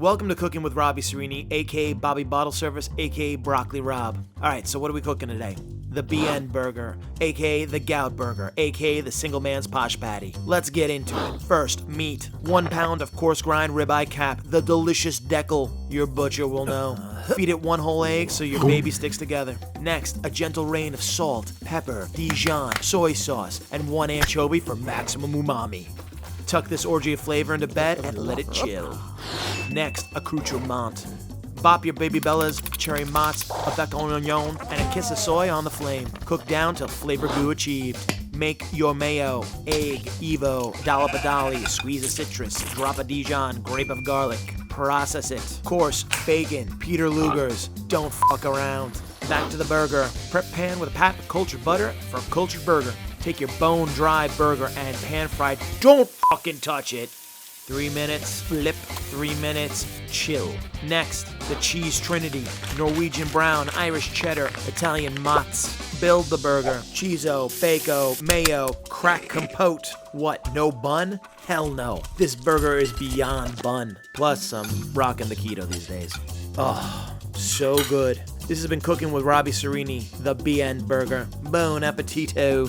Welcome to Cooking with Robby Serrini, aka Bobby Bottle Service, aka Broccoli Rob. Alright, so what are we cooking today? The BN burger, aka the gout burger, aka the single man's posh patty. Let's get into it. First, meat. 1 pound of coarse grind ribeye cap, the delicious Deckle, your butcher will know. Feed it 1 whole egg so your baby sticks together. Next, a gentle rain of salt, pepper, Dijon, soy sauce, and 1 anchovy for maximum umami. Tuck this orgy of flavor into bed and let it chill. Next, accoutrement. Bop your baby bellas, cherry mozz, a bec oignon, and a kiss of soy on the flame. Cook down till flavor goo achieved. Make your mayo, egg, evo, dollop of dolly, squeeze a citrus, drop a Dijon, grape of garlic. Process it. Course, bacon, Peter Luger's. Don't fuck around. Back to the burger. Prep pan with a pat of cultured butter for a cultured burger. Take your bone-dry burger and pan-fried. Don't fucking touch it. 3 minutes, flip, 3 minutes, chill. Next, the cheese trinity. Norwegian brown, Irish cheddar, Italian mozz. Build the burger. Cheeso, bacon, mayo, crack compote. What, no bun? Hell no. This burger is beyond bun. Plus, I'm rocking the keto these days. Oh, so good. This has been Cooking with Robby Serrini, the BN Burger. Bon appetito.